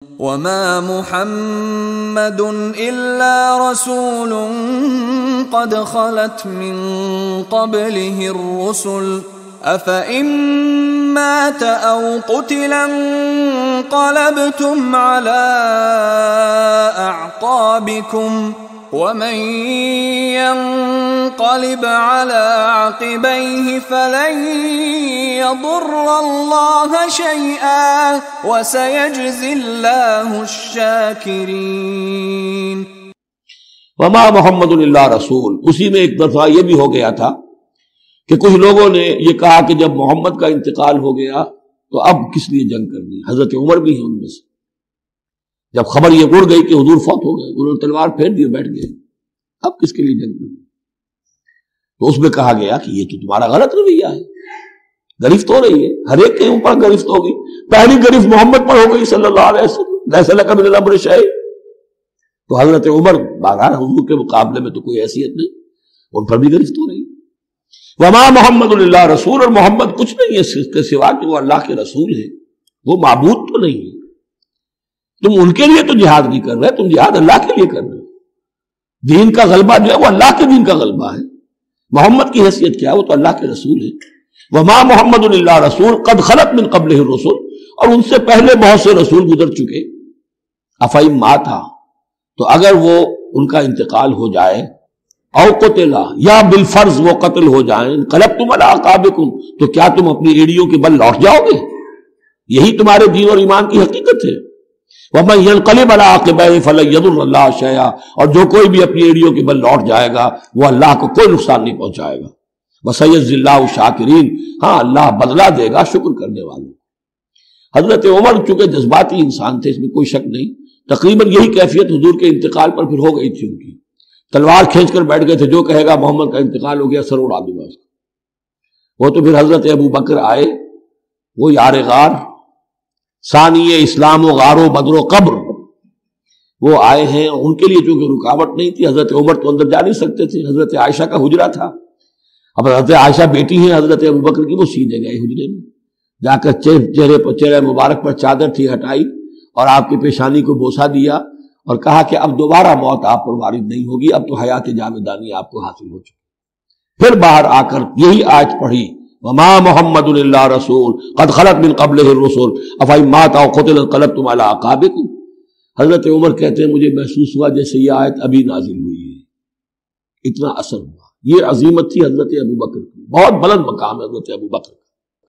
وما محمد إلا رسول قد خلت من قبله الرسل أفإن مات أو قتلا انقلبتم على أعقابكم ومن ينقلب على عقبيه فلن يضر الله شيئا وسيجزي الله الشاكرين۔ وما محمد الا رسول، اسی میں ایک دفعہ یہ بھی ہو گیا تھا کہ کچھ لوگوں نے یہ کہا کہ جب محمد کا انتقال ہو گیا تو اب کس لیے جنگ کرنی؟ حضرت عمر بھی ہیں ان میں سے۔ جب خبر یہ اڑ گئی کہ حضور فوت ہو گئے، انہوں نے تلوار پھیر دی، بیٹھ گئے، اب کس کے لیے جنگ کرنی؟ تو اس میں کہا گیا کہ یہ تو تمہارا غلط رویہ ہے، گرفت ہو رہی ہے، ہر ایک کے اوپر گرفت ہوگی، پہلی گرفت محمد پر ہو گئی صلی اللہ علیہ وسلم، لیس لک من الامر شیء۔ تو حضرت عمر بہرحال حضور کے مقابلے میں تو کوئی حیثیت نہیں، ان پر بھی گرفت ہو رہی ہے۔ وما محمد الا رسول، اور محمد کچھ نہیں ہے اس کے سوا کہ وہ اللہ کے رسول ہے، وہ معبود تو نہیں ہے۔ تم ان کے لیے تو جہاد نہیں کر رہے، تم جہاد اللہ کے لیے کر رہے ہو۔ دین کا غلبہ جو ہے وہ اللہ کے دین کا غلبہ ہے۔ محمد کی حیثیت کیا ہے؟ وہ تو اللہ کے رسول ہے۔ وما محمد الا رسول قد خلت من قبلہ الرسل، اور ان سے پہلے بہت سے رسول گزر چکے۔ افئن مات، تو اگر وہ ان کا انتقال ہو جائے، او قتلا، یا بالفرض وہ قتل ہو جائیں، انقلبتم علی اعقابکم، تو کیا تم اپنی ایڑیوں کے بل لوٹ جاؤ گے؟ یہی تمہارے دین اور ایمان کی حقیقت ہے۔ وَمَن يَنْقَلِبْ عَلَىٰ عَقِبَيْهِ فَلَن يَضُرَّ اللَّهَ شَيْئًا، اور جو کوئی بھی اپنی ایڑیوں کے بل لوٹ جائے گا وہ اللہ کو کوئی نقصان نہیں پہنچائے گا۔ وَسَيَجْزِي اللَّهُ الشَّاكِرِينَ، ہاں اللہ بدلہ دے گا شکر کرنے والوں۔ حضرت عمر چونکہ جذباتی انسان تھے، اس میں کوئی شک نہیں، تقریباً یہی کیفیت حضور کے انتقال پر پھر ہو گئی تھی ان کی۔ تلوار کھینچ کر بیٹھ گئے تھے، جو کہے گا محمد کا انتقال ہو گیا سر اڑا دوں گا اس کو۔ وہ تو پھر حضرت ابو بکر آئے، وہ یار غار، ثانی اسلام و غار و بدر و قبر، وہ آئے ہیں۔ ان کے لیے چونکہ رکاوٹ نہیں تھی، حضرت عمر تو اندر جا نہیں سکتے تھے، حضرت عائشہ کا حجرہ تھا۔ اب حضرت عائشہ بیٹی ہیں حضرت ابو بکر کی، وہ سیدھے گئے حجرے میں، جا کر چہرے مبارک پر چادر تھی ہٹائی اور آپ کی پیشانی کو بوسہ دیا اور کہا کہ اب دوبارہ موت آپ پر وارد نہیں ہوگی، اب تو حیات جاویدانی آپ کو حاصل ہو چکی۔ پھر باہر آ کر یہی آیت پڑھی، وما محمد الا رسول قد خلت من قبلہ الرسل افئن مات او قتل انقلبتم علی اعقابکم۔ حضرت عمر کہتے ہیں مجھے محسوس ہوا جیسے یہ آیت ابھی نازل ہوئی ہے، اتنا اثر ہوا۔ یہ عظیمت تھی حضرت ابو بکر کی، بہت بلند مقام ہے حضرت ابو بکر۔